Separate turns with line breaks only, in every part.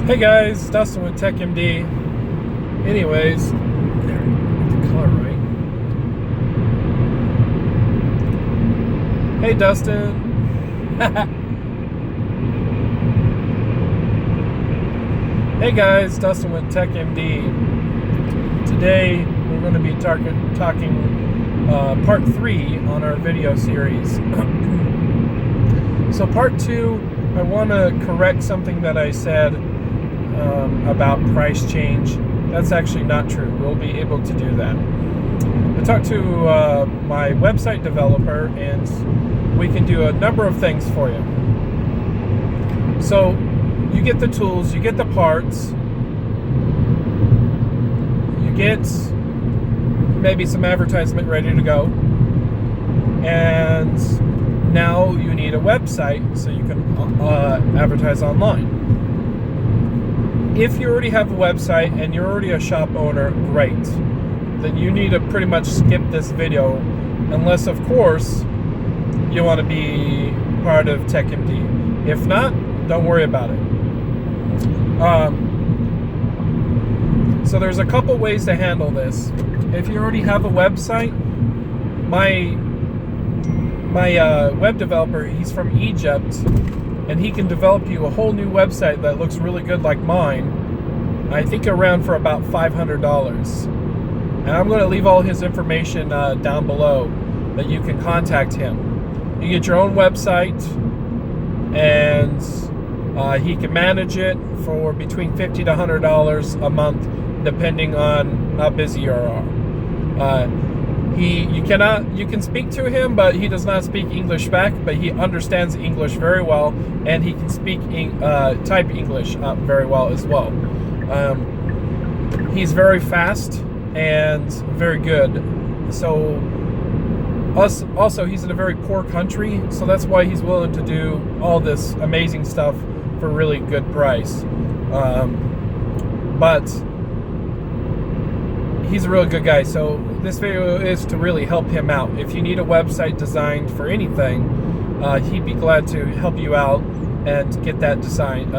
Hey guys, Dustin with TechMD. Anyways, there, the color right. Hey Dustin. Hey guys, Dustin with TechMD. Today we're going to be talking part 3 on our video series. So part 2, I want to correct something that I said about price change. That's actually not true. We'll be able to do that. I talked to my website developer, and we can do a number of things for you. So you get the tools, you get the parts, you get maybe some advertisement ready to go, and now you need a website so you can advertise online. If you already have a website and you're already a shop owner, great. Then you need to pretty much skip this video, unless, of course, you want to be part of TechMD. If not, don't worry about it. So there's a couple ways to handle this. If you already have a website, my web developer, he's from Egypt, and he can develop you a whole new website that looks really good like mine. I think around for about $500. And I'm going to leave all his information down below that you can contact him. You get your own website, and he can manage it for between $50 to $100 a month, depending on how busy you are. You can speak to him, but he does not speak English back, but he understands English very well, and he can speak type English very well as well. He's very fast and very good. So also he's in a very poor country, so that's why he's willing to do all this amazing stuff for really good price. But he's a really good guy, so this video is to really help him out. If you need a website designed for anything, he'd be glad to help you out and get that designed.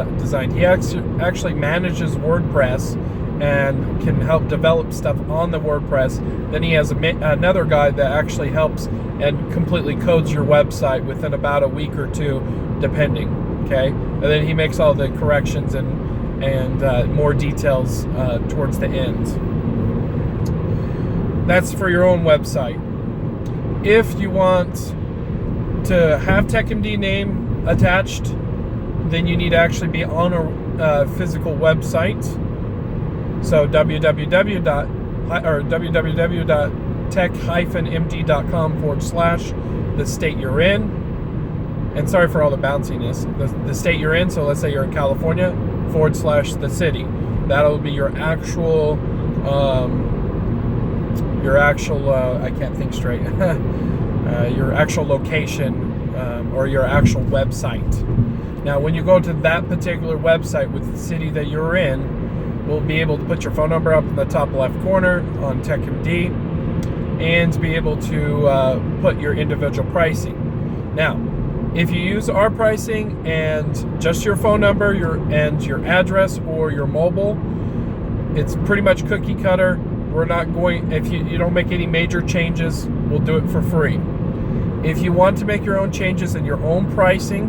He actually manages WordPress and can help develop stuff on the WordPress. Then he has another guy that actually helps and completely codes your website within about a week or two, depending. Okay, and then he makes all the corrections and more details towards the end. That's for your own website. If you want to have TechMD name attached, then you need to actually be on a physical website. So www.tech-md.com/ the state you're in. And sorry for all the bounciness. The state you're in, so let's say you're in California, / the city. That'll be your actual I can't think straight. Your actual location or your actual website. Now, when you go to that particular website with the city that you're in, we'll be able to put your phone number up in the top left corner on TechMD and be able to put your individual pricing. Now, if you use our pricing and just your phone number, your address, or your mobile, it's pretty much cookie cutter. We're not going, if you don't make any major changes, we'll do it for free. If you want to make your own changes in your own pricing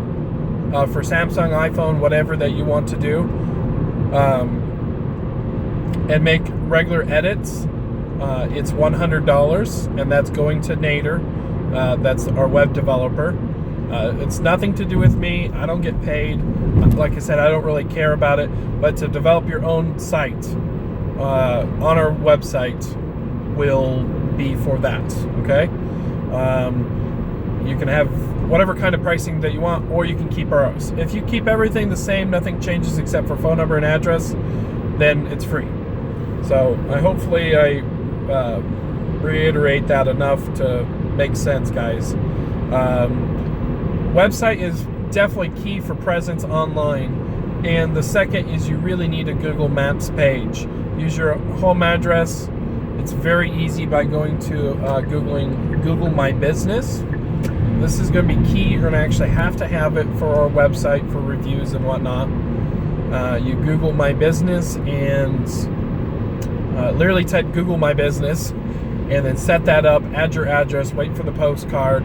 for Samsung, iPhone, whatever that you want to do, and make regular edits, it's $100, and that's going to Nader. That's our web developer. It's nothing to do with me. I don't get paid. Like I said, I don't really care about it. But to develop your own site on our website will be for that. Okay. You can have whatever kind of pricing that you want, or you can keep ours. If you keep everything the same, nothing changes except for phone number and address, then it's free. So hopefully I reiterate that enough to make sense, guys. Website is definitely key for presence online. And the second is you really need a Google Maps page. Use your home address. It's very easy by going to Googling Google My Business. This is going to be key. You're going to actually have to have it for our website for reviews and whatnot. You Google my business and literally type Google my business, and then set that up, add your address, wait for the postcard,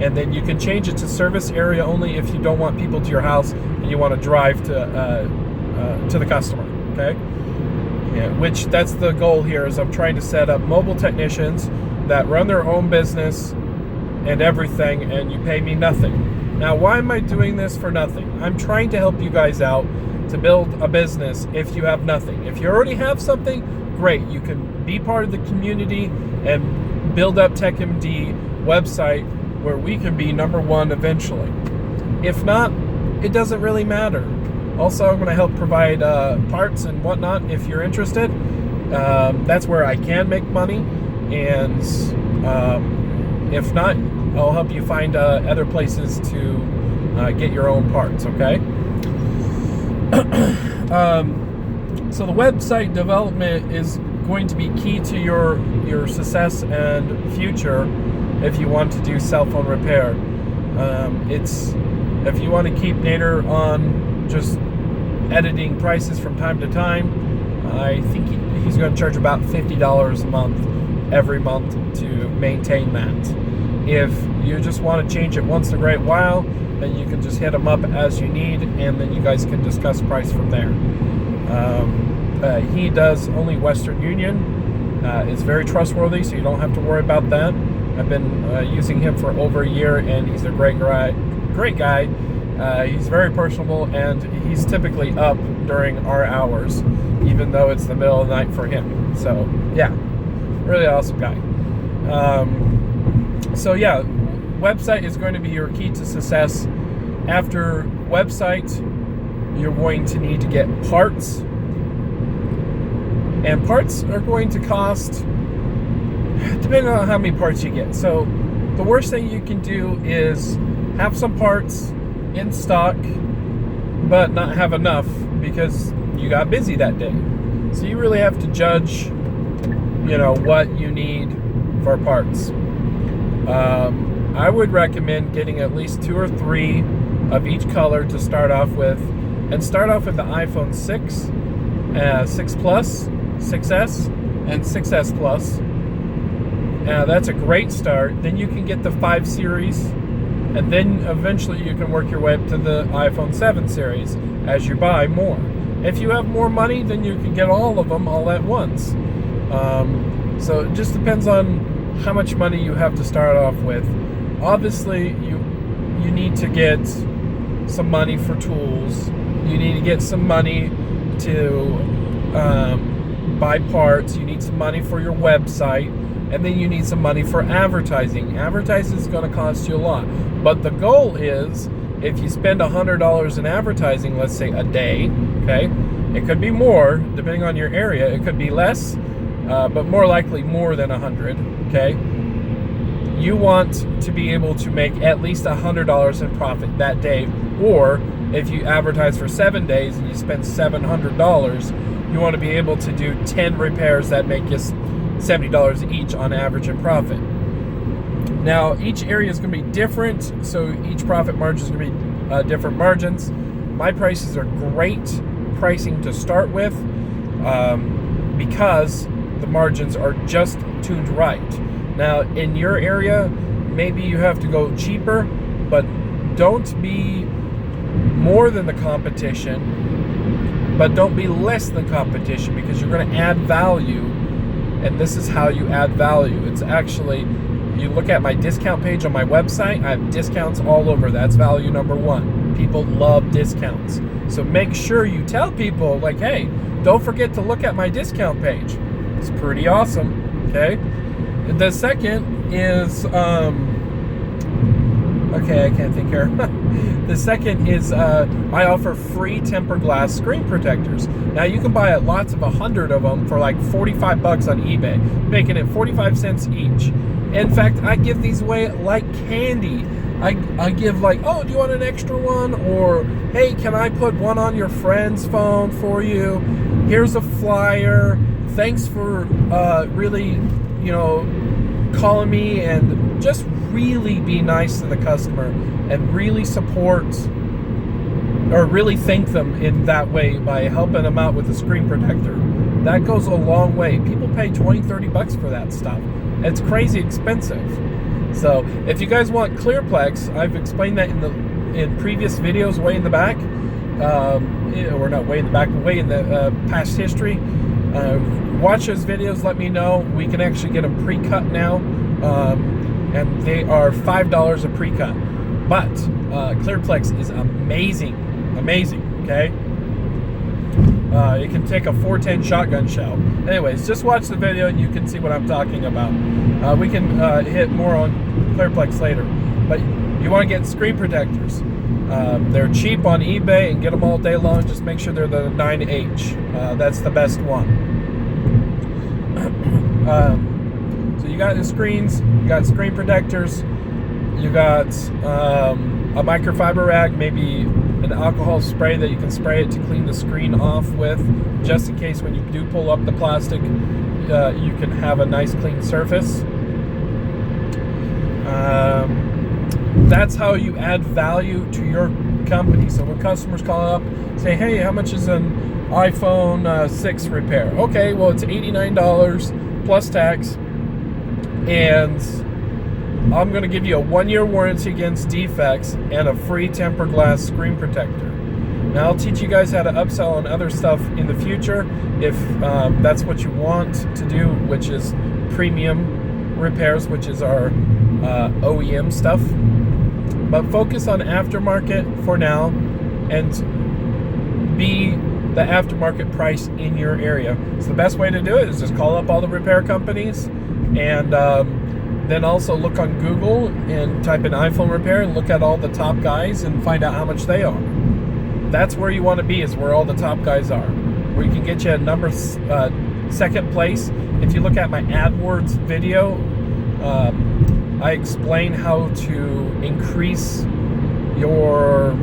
and then you can change it to service area only if you don't want people to your house and you want to drive to the customer, okay? Yeah, which that's the goal here, is I'm trying to set up mobile technicians that run their own business and everything, and you pay me nothing. Now, why am I doing this for nothing? I'm trying to help you guys out to build a business if you have nothing. If you already have something, great. You can be part of the community and build up TechMD website where we can be #1 eventually. If not, it doesn't really matter. Also, I'm going to help provide parts and whatnot if you're interested. That's where I can make money, and if not, I'll help you find other places to get your own parts, okay? So the website development is going to be key to your success and future if you want to do cell phone repair. If you want to keep Nader on just editing prices from time to time, I think he's going to charge about $50 a month every month to maintain that. If you just want to change it once in a great while, then you can just hit him up as you need, and then you guys can discuss price from there. He does only Western Union. It's very trustworthy, so you don't have to worry about that. I've been using him for over a year, and he's a great guy. He's very personable, and he's typically up during our hours, even though it's the middle of the night for him. So yeah, really awesome guy. So yeah, website is going to be your key to success. After website, you're going to need to get parts, and parts are going to cost depending on how many parts you get. So the worst thing you can do is have some parts in stock but not have enough because you got busy that day. So you really have to judge, what you need for parts. I would recommend getting at least 2 or 3 of each color to start off with, and start off with the iPhone 6, 6 Plus, 6S, and 6S Plus. That's a great start. Then you can get the 5 series, and then eventually you can work your way up to the iPhone 7 series as you buy more. If you have more money, then you can get all of them all at once. So it just depends on how much money you have to start off with. Obviously, you need to get some money for tools. You need to get some money to buy parts. You need some money for your website. And then you need some money for advertising. Advertising is going to cost you a lot. But the goal is, if you spend $100 in advertising, let's say a day, okay? It could be more, depending on your area. It could be less, but more likely more than 100, okay? You want to be able to make at least $100 in profit that day. Or if you advertise for 7 days and you spend $700, you want to be able to do 10 repairs that make you $70 each on average in profit. Now, each area is going to be different, so each profit margin is going to be different margins. My prices are great pricing to start with because the margins are just tuned right. Now, in your area, maybe you have to go cheaper, but don't be more than the competition, but don't be less than competition, because you're going to add value. And this is how you add value. It's actually, you look at my discount page on my website, I have discounts all over. That's value #1. People love discounts. So make sure you tell people, like, hey, don't forget to look at my discount page. It's pretty awesome, okay? The second is, okay, I can't think here. The second is I offer free tempered glass screen protectors. Now you can buy lots of 100 of them for like $45 on eBay, making it 45 cents each. In fact, I give these away like candy. I give like, oh, do you want an extra one? Or, hey, can I put one on your friend's phone for you? Here's a flyer. Thanks for really, calling me, and just really be nice to the customer and really support or really thank them in that way by helping them out with the screen protector. That goes a long way. People pay $20-$30 for that stuff. It's crazy expensive. So if you guys want ClearPlex, I've explained that in previous videos way in the back, or not way in the back, but way in the past history. Watch those videos, let me know. We can actually get them pre-cut now, and they are $5 a pre-cut. But ClearPlex is amazing, okay? It can take a 410 shotgun shell. Anyways, just watch the video and you can see what I'm talking about. We can hit more on ClearPlex later. But you want to get screen protectors. They're cheap on eBay and get them all day long. Just make sure they're the 9H. That's the best one. So you got the screens, you got screen protectors, you got a microfiber rag, maybe an alcohol spray that you can spray it to clean the screen off with, just in case when you do pull up the plastic, you can have a nice clean surface. That's how you add value to your company. So when customers call up, say, hey, how much is an iPhone 6 repair? Okay, well, it's $89 plus tax, and I'm going to give you a 1-year warranty against defects and a free tempered glass screen protector. Now, I'll teach you guys how to upsell on other stuff in the future if that's what you want to do, which is premium repairs, which is our OEM stuff. But focus on aftermarket for now and be the aftermarket price in your area. So the best way to do it is just call up all the repair companies, and then also look on Google and type in iPhone repair and look at all the top guys and find out how much they are. That's where you want to be, is where all the top guys are. Where you can get you a second place. If you look at my AdWords video, I explain how to increase your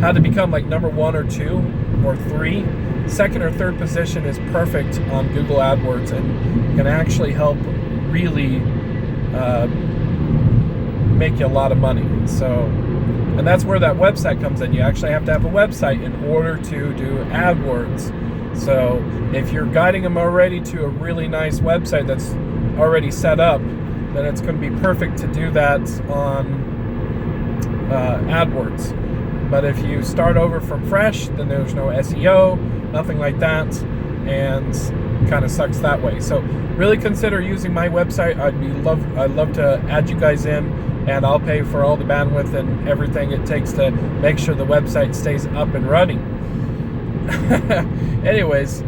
how to become like number 1 or 2 or 3. Second or third position is perfect on Google AdWords and can actually help really make you a lot of money. So, and that's where that website comes in. You actually have to have a website in order to do AdWords. So if you're guiding them already to a really nice website that's already set up, then it's going to be perfect to do that on AdWords. But if you start over from fresh, then there's no SEO, nothing like that, and kind of sucks that way. So really consider using my website. I'd love to add you guys in, and I'll pay for all the bandwidth and everything it takes to make sure the website stays up and running. Anyways,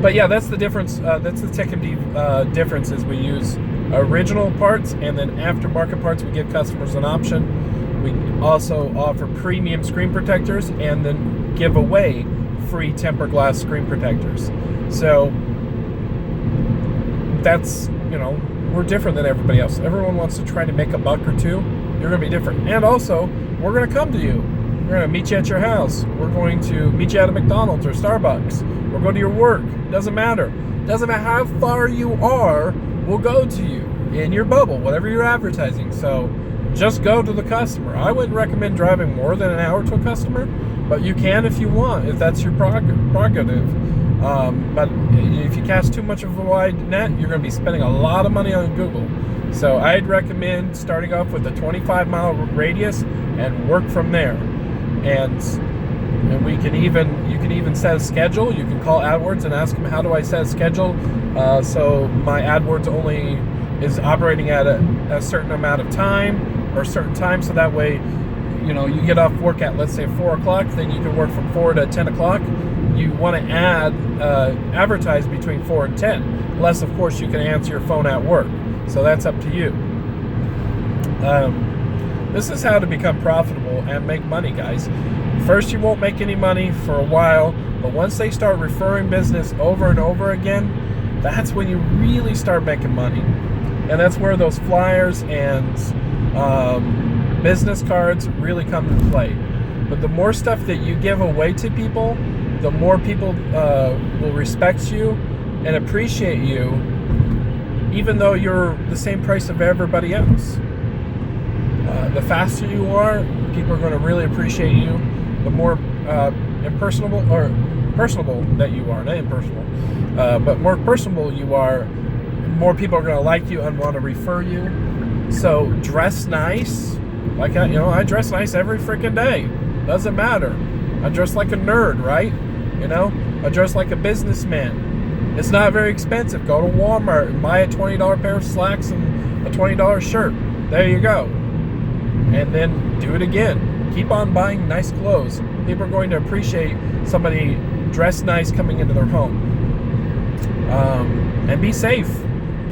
but yeah, that's the difference. That's the TWPD difference, is we use original parts, and then aftermarket parts we give customers an option. We also offer premium screen protectors and then give away free tempered glass screen protectors. So that's, we're different than everybody else. Everyone wants to try to make a buck or two. You're going to be different. And also, we're going to come to you. We're going to meet you at your house. We're going to meet you at a McDonald's or Starbucks. We'll go to your work. Doesn't matter. Doesn't matter how far you are, we'll go to you in your bubble, whatever you're advertising. So just go to the customer. I wouldn't recommend driving more than an hour to a customer, but you can if you want, if that's your prerogative. But if you cast too much of a wide net, you're going to be spending a lot of money on Google. So I'd recommend starting off with a 25-mile radius and work from there. And you can even set a schedule. You can call AdWords and ask them, how do I set a schedule so my AdWords only is operating at a certain amount of time or a certain time, so that way you get off work at, let's say, 4 o'clock, then you can work from 4 to 10 o'clock. You want to advertise between 4 and 10, unless of course you can answer your phone at work. So that's up to you. This is how to become profitable and make money, guys. First, you won't make any money for a while, but once they start referring business over and over again, that's when you really start making money. And that's where those flyers and business cards really come into play. But the more stuff that you give away to people, the more people will respect you and appreciate you, even though you're the same price of everybody else. The faster you are, people are going to really appreciate you. The more personable that you are, not impersonal, but more personable you are, more people are going to like you and want to refer you. So dress nice. Like, I dress nice every freaking day. Doesn't matter. I dress like a nerd, right? I dress like a businessman. It's not very expensive. Go to Walmart and buy a $20 pair of slacks and a $20 shirt. There you go. And then do it again. Keep on buying nice clothes. People are going to appreciate somebody dressed nice coming into their home. And be safe.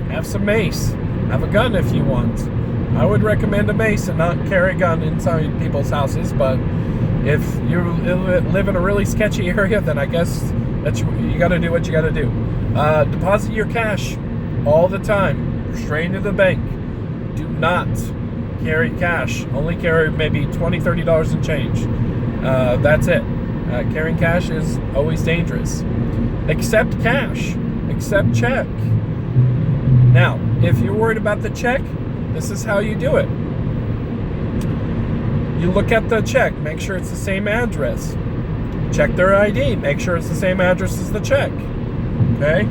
Have some mace. Have a gun if you want. I would recommend a mace and not carry a gun inside people's houses, but if you live in a really sketchy area, then I guess you got to do what you got to do. Deposit your cash all the time, straight into the bank. Do not carry cash. Only carry maybe $20, $30 in change. That's it. Carrying cash is always dangerous. Accept cash. Accept check. Now, if you're worried about the check, this is how you do it. You look at the check, make sure it's the same address. Check their ID, make sure it's the same address as the check. Okay?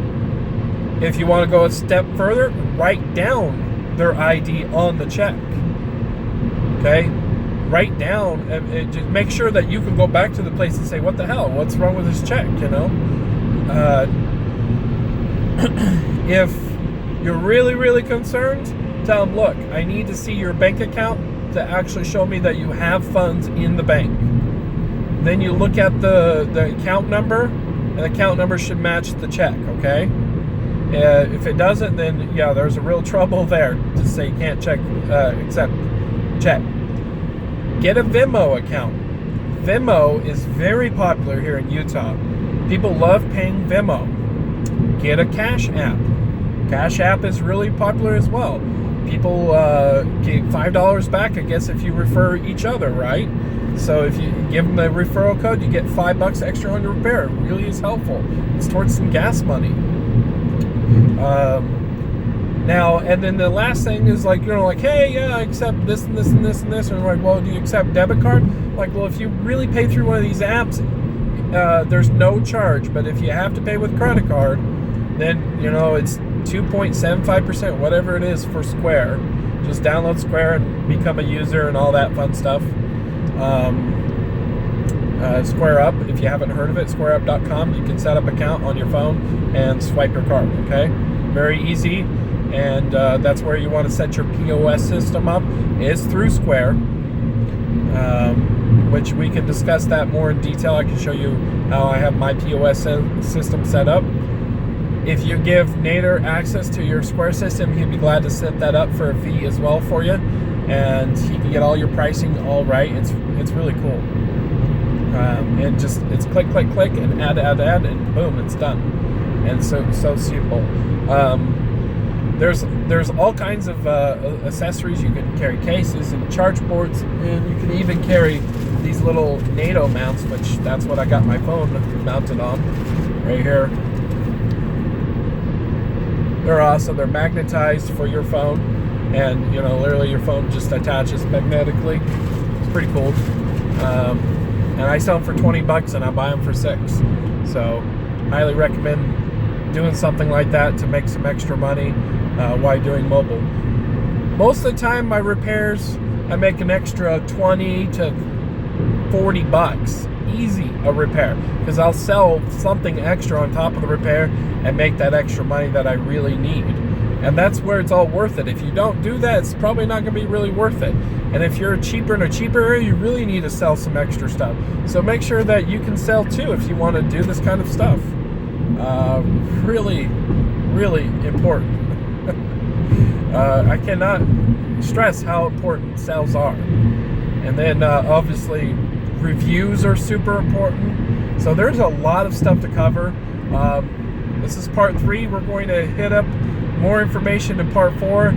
If you want to go a step further, write down their ID on the check. Okay? Write down, and just make sure that you can go back to the place and say, what the hell? What's wrong with this check? If you're really, really concerned, tell them, look, I need to see your bank account to actually show me that you have funds in the bank. Then you look at the account number, and the account number should match the check, okay? If it doesn't, then yeah, there's a real trouble there. Just say you can't accept check. Get a Venmo account. Venmo is very popular here in Utah. People love paying Venmo. Get a Cash App. Cash App is really popular as well. People get $5 back, I guess, if you refer each other, right? So if you give them the referral code, you get $5 extra on your repair. It really is helpful. It's towards some gas money. Now, and then the last thing is hey, yeah, I accept this and this and this and this. And they're like, well, do you accept debit card? Like, well, if you really pay through one of these apps, there's no charge. But if you have to pay with credit card, then, it's 2.75%, whatever it is for Square. Just download Square and become a user and all that fun stuff. Square Up, if you haven't heard of it, squareup.com. You can set up an account on your phone and swipe your card, okay? Very easy, and that's where you want to set your POS system up, is through Square, which we can discuss that more in detail. I can show you how I have my POS system set up. If you give Nader access to your Square system, he'd be glad to set that up for a fee as well for you, and he can get all your pricing all right. It's really cool. It's click, click, click, and add, and boom, it's done. And so simple. There's all kinds of accessories. You can carry cases and charge boards, and you can even carry these little NATO mounts, which that's what I got my phone mounted on right here. They're awesome. They're magnetized for your phone, and literally your phone just attaches magnetically. It's pretty cool. And I sell them for $20, and I buy them for $6. So, highly recommend doing something like that to make some extra money while doing mobile. Most of the time, my repairs, I make an extra $20 to $40. Easy a repair, because I'll sell something extra on top of the repair and make that extra money that I really need. And that's where it's all worth it. If you don't do that, it's probably not going to be really worth it. And if you're cheaper in a cheaper area, you really need to sell some extra stuff. So make sure that you can sell too if you want to do this kind of stuff. Really, really important. I cannot stress how important sales are. And then obviously reviews are super important. So there's a lot of stuff to cover. This is part 3. We're going to hit up more information in part 4.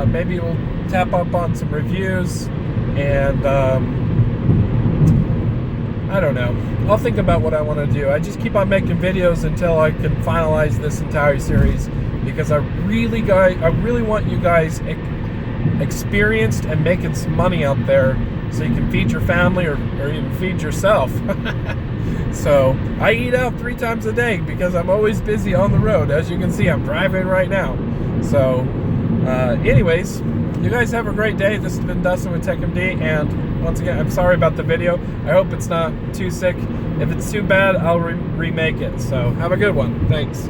Maybe we'll tap up on some reviews, and I don't know. I'll think about what I want to do. I just keep on making videos until I can finalize this entire series because I really want you guys experienced and making some money out there, so you can feed your family or even feed yourself. So I eat out 3 times a day because I'm always busy on the road. As you can see, I'm driving right now. So anyways, you guys have a great day. This has been Dustin with TWPD, and once again, I'm sorry about the video. I hope it's not too sick. If it's too bad, I'll remake it. So have a good one. Thanks.